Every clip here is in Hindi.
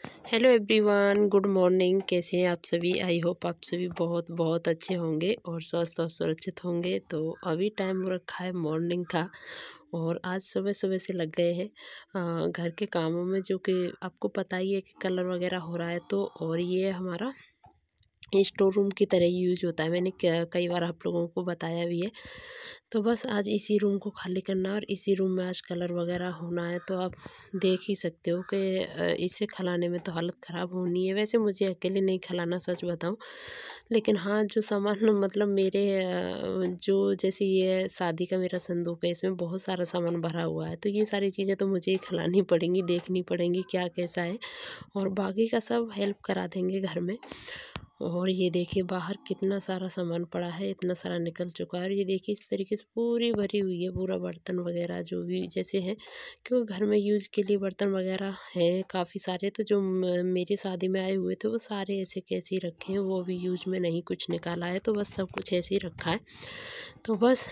Hello everyone, good morning. कैसे हैं आप सभी? आई होप आप सभी बहुत बहुत अच्छे होंगे और स्वस्थ और सुरक्षित होंगे। तो अभी टाइम हो रखा है मॉर्निंग का और आज सुबह सुबह से लग गए हैं घर के कामों में, जो कि आपको पता ही है कि कलर वगैरह हो रहा है। तो और ये हमारा स्टोर रूम की तरह ही यूज होता है। मैंने कई बार आप लोगों को बताया भी है। तो बस आज इसी रूम को खाली करना है और इसी रूम में आज कलर वगैरह होना है। तो आप देख ही सकते हो कि इसे खिलाने में तो हालत ख़राब होनी है। वैसे मुझे अकेले नहीं खिलाना, सच बताऊं, लेकिन हाँ, जो सामान मतलब मेरे जो जैसे ये शादी का मेरा संदूक है, इसमें बहुत सारा सामान भरा हुआ है। तो ये सारी चीज़ें तो मुझे ही खिलानी पड़ेंगी, देखनी पड़ेंगी क्या कैसा है, और बाकी का सब हेल्प करा देंगे घर में। और ये देखिए बाहर कितना सारा सामान पड़ा है, इतना सारा निकल चुका है। और ये देखिए इस तरीके से पूरी भरी हुई है, पूरा बर्तन वगैरह जो भी जैसे हैं, क्योंकि घर में यूज़ के लिए बर्तन वगैरह हैं काफ़ी सारे। तो जो मेरी शादी में आए हुए थे वो सारे ऐसे कैसे ही रखे हैं, वो भी यूज में नहीं कुछ निकाला है। तो बस सब कुछ ऐसे ही रखा है। तो बस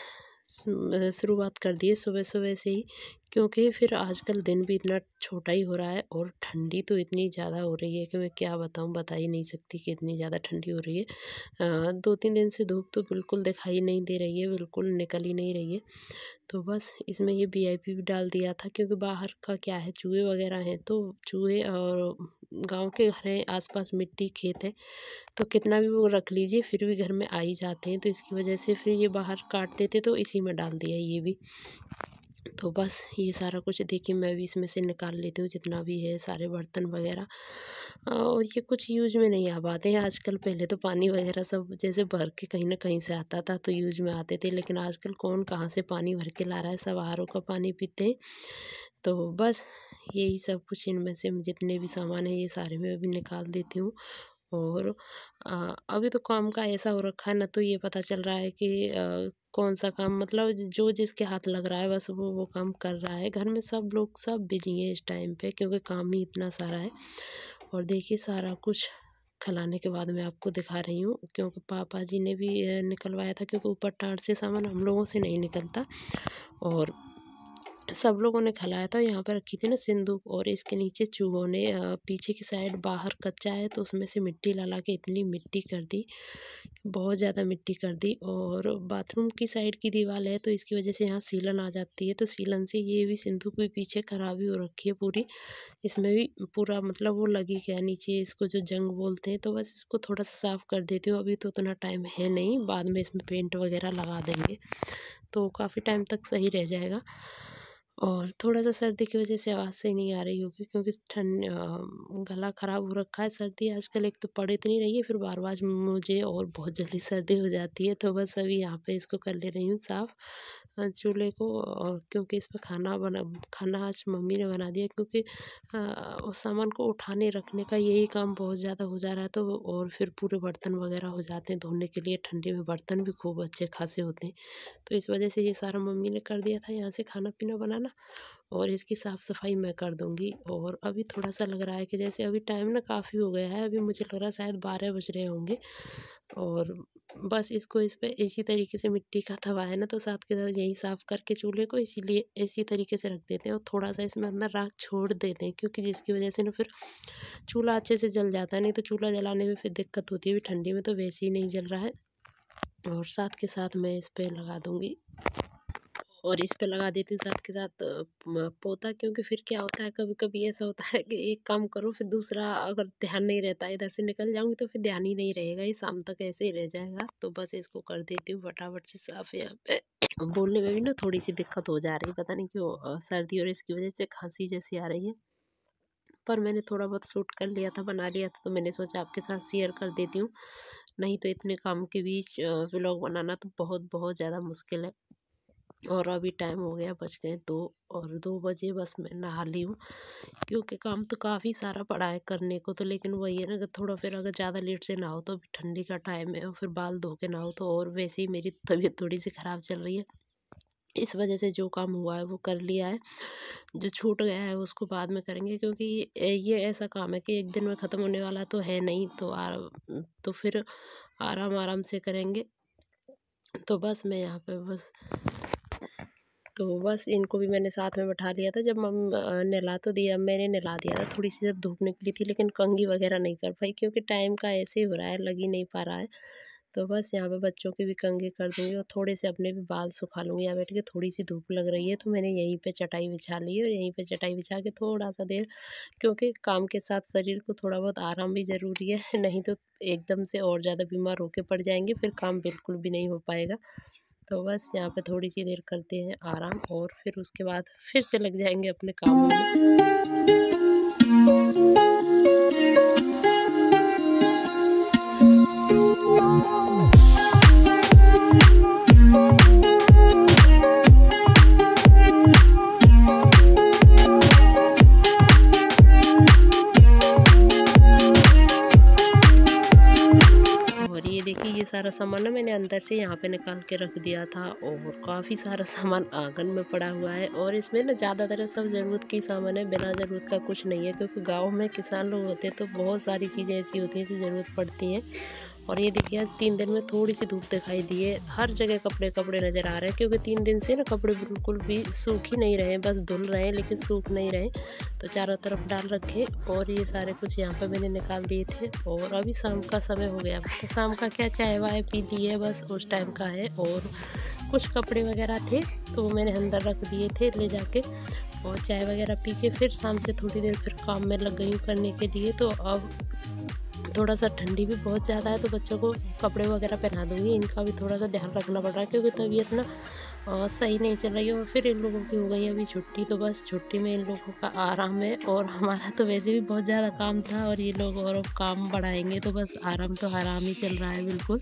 शुरुआत कर दी है सुबह सुबह से ही, क्योंकि फिर आजकल दिन भी इतना छोटा ही हो रहा है और ठंडी तो इतनी ज़्यादा हो रही है कि मैं क्या बताऊं, बता ही नहीं सकती कि इतनी ज़्यादा ठंडी हो रही है। 2-3 दिन से धूप तो बिल्कुल दिखाई नहीं दे रही है, बिल्कुल निकल ही नहीं रही है। तो बस इसमें ये वीआईपी भी डाल दिया था, क्योंकि बाहर का क्या है, चूहे वगैरह हैं। तो चूहे और गांव के घर हैं, आसपास मिट्टी खेत है, तो कितना भी वो रख लीजिए फिर भी घर में आ ही जाते हैं। तो इसकी वजह से फिर ये बाहर काट देते, तो इसी में डाल दिया ये भी। तो बस ये सारा कुछ देखिए मैं भी इसमें से निकाल लेती हूँ, जितना भी है सारे बर्तन वगैरह। और ये कुछ यूज में नहीं आ पाते हैं आजकल। पहले तो पानी वगैरह सब जैसे भर के कहीं ना कहीं से आता था तो यूज में आते थे, लेकिन आजकल कौन कहाँ से पानी भर के ला रहा है, सब आरओ का पानी पीते हैं। तो बस यही सब कुछ इनमें से जितने भी सामान है ये सारे मैं अभी निकाल देती हूँ। और अभी तो काम का ऐसा हो रखा है ना, तो ये पता चल रहा है कि कौन सा काम मतलब जो जिसके हाथ लग रहा है बस वो काम कर रहा है। घर में सब लोग सब बिजी हैं इस टाइम पे, क्योंकि काम ही इतना सारा है। और देखिए सारा कुछ खिलाने के बाद मैं आपको दिखा रही हूँ, क्योंकि पापा जी ने भी निकलवाया था, क्योंकि ऊपर टाट से सामान हम लोगों से नहीं निकलता। और सब लोगों ने खिलाया था। यहाँ पर रखी थी ना सिंदूक, और इसके नीचे चूहों ने पीछे की साइड बाहर कच्चा है तो उसमें से मिट्टी ला ला के इतनी मिट्टी कर दी, बहुत ज़्यादा मिट्टी कर दी। और बाथरूम की साइड की दीवार है तो इसकी वजह से यहाँ सीलन आ जाती है, तो सीलन से ये भी सिंदूक भी पीछे खराबी हो रखी है पूरी। इसमें भी पूरा मतलब वो लगी गया नीचे, इसको जो जंग बोलते हैं। तो बस इसको थोड़ा सा साफ़ कर देती हूँ, अभी तो उतना टाइम है नहीं, बाद में इसमें पेंट वगैरह लगा देंगे तो काफ़ी टाइम तक सही रह जाएगा। और थोड़ा-सा सर्दी की वजह से आवाज़ सही नहीं आ रही होगी, क्योंकि गला ख़राब हो रखा है। सर्दी आजकल एक तो पड़ इतनी रही है, फिर बार-बार मुझे और बहुत जल्दी सर्दी हो जाती है। तो बस अभी यहाँ पे इसको कर ले रही हूँ साफ़ चूल्हे को, और क्योंकि इस पे खाना आज मम्मी ने बना दिया, क्योंकि उस सामान को उठाने रखने का यही काम बहुत ज़्यादा हो जा रहा है। तो और फिर पूरे बर्तन वगैरह हो जाते हैं धोने के लिए, ठंडी में बर्तन भी खूब अच्छे खासे होते हैं। तो इस वजह से ये सारा मम्मी ने कर दिया था, यहाँ से खाना-पीना बनाना, और इसकी साफ़-सफ़ाई मैं कर दूँगी। और अभी थोड़ा-सा लग रहा है कि जैसे अभी टाइम ना काफ़ी हो गया है, अभी मुझे लग रहा है शायद 12 बज रहे होंगे। और बस इसको इस पे इसी तरीके से मिट्टी का तवा है ना, तो साथ के साथ यहीं साफ़ करके चूल्हे को इसीलिए इसी तरीके से रख देते हैं, और थोड़ा-सा इसमें अंदर राख छोड़ देते हैं, क्योंकि जिसकी वजह से ना फिर चूल्हा अच्छे से जल जाता है। नहीं तो चूल्हा जलाने में फिर दिक्कत होती है, अभी ठंडी में तो वैसे ही नहीं जल रहा है। और साथ के साथ मैं इस पे लगा दूँगी, और इस पे लगा देती हूँ साथ के साथ पोता, क्योंकि फिर क्या होता है, कभी-कभी ऐसा होता है कि एक काम करो फिर दूसरा अगर ध्यान नहीं रहता है, इधर से निकल जाऊँगी तो फिर ध्यान ही नहीं रहेगा, ये शाम तक ऐसे ही रह जाएगा। तो बस इसको कर देती हूँ फटाफट से साफ़ यहाँ पे। बोलने में भी ना थोड़ी-सी दिक्कत हो जा रही है, पता नहीं क्यों सर्दी और इसकी वज़ह से खाँसी जैसी आ रही है। पर मैंने थोड़ा बहुत शूट कर लिया था, बना लिया था, तो मैंने सोचा आपके साथ शेयर कर देती हूँ। नहीं तो इतने काम के बीच व्लॉग बनाना तो बहुत-बहुत ज़्यादा मुश्किल है। और अभी टाइम हो गया, बज गए 2, और 2 बजे बस मैं नहा ली हूँ, क्योंकि काम तो काफ़ी सारा पड़ा है करने को। तो लेकिन वही है ना कि थोड़ा फिर अगर ज़्यादा लेट से नहाओ तो अभी ठंडी का टाइम है, और फिर बाल धो के नहाओ तो और वैसे ही मेरी तबीयत थोड़ी सी ख़राब चल रही है। इस वजह से जो काम हुआ है वो कर लिया है, जो छूट गया है उसको बाद में करेंगे, क्योंकि ये ऐसा काम है कि एक दिन में ख़त्म होने वाला तो है नहीं। तो फिर आराम-आराम से करेंगे। तो बस मैं यहाँ पे बस तो बस इनको भी मैंने साथ में बैठा लिया था। जब नहला तो दिया, मैंने नहला दिया था, थोड़ी सी जब धूप निकली थी, लेकिन कंघी वगैरह नहीं कर पाई क्योंकि टाइम का ऐसे ही हो रहा है, लग ही नहीं पा रहा है। तो बस यहाँ पे बच्चों की भी कंघी कर दूँगी और थोड़े से अपने भी बाल सुखा लूँगी। यहाँ बैठ के थोड़ी सी धूप लग रही है तो मैंने यहीं पे चटाई बिछा ली है, और यहीं पे चटाई बिछा के थोड़ा सा देर, क्योंकि काम के साथ शरीर को थोड़ा बहुत आराम भी ज़रूरी है, नहीं तो एकदम से और ज़्यादा बीमार होके पड़ जाएंगे, फिर काम बिल्कुल भी नहीं हो पाएगा। तो बस यहाँ पे थोड़ी सी देर करते हैं आराम, और फिर उसके बाद फिर से लग जाएंगे अपने कामों में। देखिए ये सारा सामान ना मैंने अंदर से यहाँ पे निकाल के रख दिया था, और काफ़ी सारा सामान आंगन में पड़ा हुआ है। और इसमें ना ज़्यादातर सब ज़रूरत की सामान है, बिना ज़रूरत का कुछ नहीं है, क्योंकि गांव में किसान लोग होते हैं तो बहुत सारी चीज़ें ऐसी होती हैं जो ज़रूरत पड़ती हैं। और ये देखिए आज 3 दिन में थोड़ी सी धूप दिखाई दी है, हर जगह कपड़े कपड़े नज़र आ रहे हैं, क्योंकि 3 दिन से ना कपड़े बिल्कुल भी सूख ही नहीं रहे, बस धुल रहे हैं लेकिन सूख नहीं रहे। तो चारों तरफ डाल रखे, और ये सारे कुछ यहाँ पे मैंने निकाल दिए थे। और अभी शाम का समय हो गया, तो शाम का क्या चाय वाय पी ली है, बस उस टाइम का है। और कुछ कपड़े वगैरह थे तो वो मैंने अंदर रख दिए थे ले जाके, और चाय वगैरह पी के फिर शाम से थोड़ी देर फिर काम में लग गई हूँ करने के लिए। तो अब थोड़ा सा ठंडी भी बहुत ज़्यादा है, तो बच्चों को कपड़े वगैरह पहना दूँगी। इनका भी थोड़ा सा ध्यान रखना पड़ रहा है, क्योंकि तबीयत ना सही नहीं चल रही है। और फिर इन लोगों की हो गई अभी छुट्टी, तो बस छुट्टी में इन लोगों का आराम है, और हमारा तो वैसे भी बहुत ज़्यादा काम था, और ये लोग और काम बढ़ाएंगे तो बस आराम तो आराम ही चल रहा है बिल्कुल।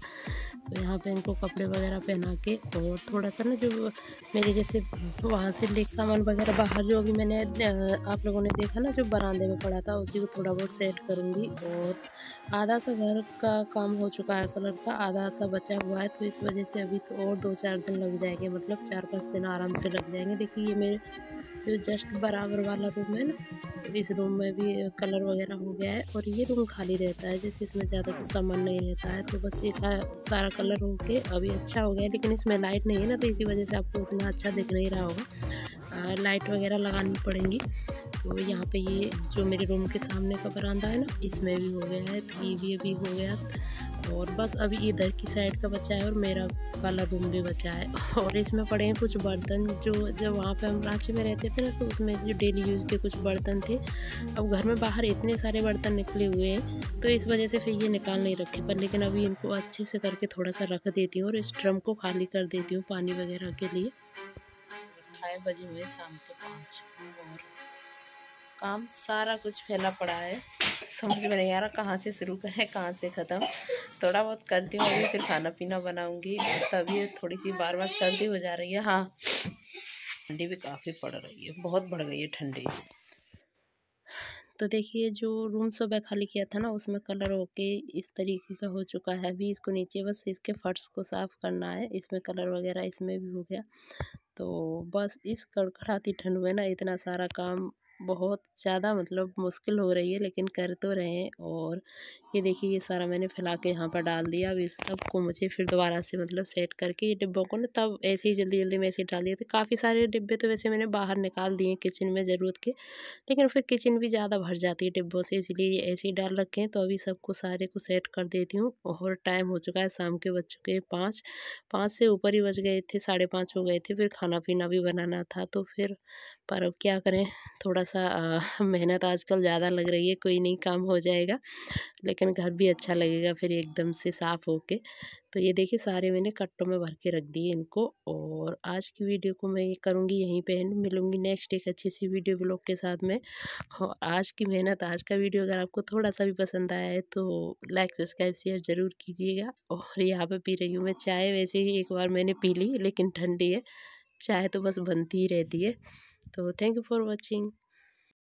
तो यहाँ पे इनको कपड़े वगैरह पहना के, और थोड़ा सा ना जो मेरे जैसे वहाँ से ले सामान वगैरह बाहर जो अभी मैंने आप लोगों ने देखा ना जो बरामदे में पड़ा था, उसी को थोड़ा बहुत सेट करूँगी। और आधा सा घर का काम हो चुका है कलर का, आधा सा बचा हुआ है, तो इस वजह से अभी तो और 2-4 दिन लग जाएंगे, मतलब 4-5 दिन आराम से लग जाएंगे। देखिए ये मेरे जो जस्ट बराबर वाला रूम है ना, तो इस रूम में भी कलर वगैरह हो गया है, और ये रूम खाली रहता है, जैसे इसमें ज़्यादा कुछ सामान नहीं रहता है। तो बस ये सारा कलर हो के अभी अच्छा हो गया है, लेकिन इसमें लाइट नहीं है ना, तो इसी वजह से आपको उतना अच्छा दिख नहीं रहा होगा, लाइट वगैरह लगानी पड़ेंगी। तो यहाँ पे ये जो मेरे रूम के सामने का बरामदा है ना, इसमें भी हो गया है, तो ये भी अभी हो गया। और बस अभी इधर की साइड का बचा है, और मेरा वाला रूम भी बचा है। और इसमें पड़े हैं कुछ बर्तन, जो जब वहाँ पे हम रांची में रहते थे ना, तो उसमें जो डेली यूज़ के कुछ बर्तन थे। अब घर में बाहर इतने सारे बर्तन निकले हुए हैं, तो इस वजह से फिर ये निकाल नहीं रखे, पर लेकिन अभी इनको अच्छे से करके थोड़ा सा रख देती हूँ, और इस ड्रम को खाली कर देती हूँ पानी वगैरह के लिए। खाए बजे हुए शाम के 5, और काम सारा कुछ फैला पड़ा है, समझ में नहीं आ रहा कहाँ से शुरू करें कहाँ से ख़त्म। थोड़ा बहुत करती हूँ अभी, फिर खाना पीना बनाऊंगी। तभी थोड़ी सी बार बार सर्दी हो जा रही है। हाँ, ठंडी भी काफ़ी पड़ रही है, बहुत बढ़ गई है ठंडी। तो देखिए जो रूम सुबह खाली किया था ना, उसमें कलर होके इस तरीके का हो चुका है। अभी इसको नीचे बस इसके फर्श को साफ़ करना है, इसमें कलर वगैरह इसमें भी हो गया। तो बस इस कड़कड़ाती ठंड में ना इतना सारा काम बहुत ज़्यादा मतलब मुश्किल हो रही है, लेकिन कर तो रहे हैं। और ये देखिए ये सारा मैंने फैला के यहाँ पर डाल दिया। अब इस सब को मुझे फिर दोबारा से मतलब सेट करके ये डिब्बों को ना, तब ऐसे ही जल्दी जल्दी में ऐसे डाल दिए थे। काफ़ी सारे डिब्बे तो वैसे मैंने बाहर निकाल दिए किचन में ज़रूरत के, लेकिन फिर किचन भी ज़्यादा भर जाती है डिब्बों से, इसलिए ये ऐसे ही डाल रखे हैं। तो अभी सबको सारे को सेट कर देती हूँ। और टाइम हो चुका है शाम के, बज चुके हैं 5 से ऊपर ही बज गए थे, 5:30 हो गए थे। फिर खाना पीना भी बनाना था, तो फिर पर अब क्या करें, थोड़ा सा मेहनत आजकल ज़्यादा लग रही है। कोई नहीं, काम हो जाएगा, लेकिन घर भी अच्छा लगेगा फिर एकदम से साफ़ होके। तो ये देखिए सारे मैंने कट्टों में भर के रख दिए इनको। और आज की वीडियो को मैं ये करूँगी यहीं पे एंड, मिलूँगी नेक्स्ट एक अच्छी सी वीडियो ब्लॉग के साथ में। और आज की मेहनत, आज का वीडियो अगर आपको थोड़ा सा भी पसंद आया है तो लाइक सब्सक्राइब शेयर ज़रूर कीजिएगा। और यहाँ पे पी रही हूँ मैं चाय, वैसे ही एक बार मैंने पी ली, लेकिन ठंडी है, चाय तो बस बनती ही रहती है। तो थैंक यू फॉर वॉचिंग।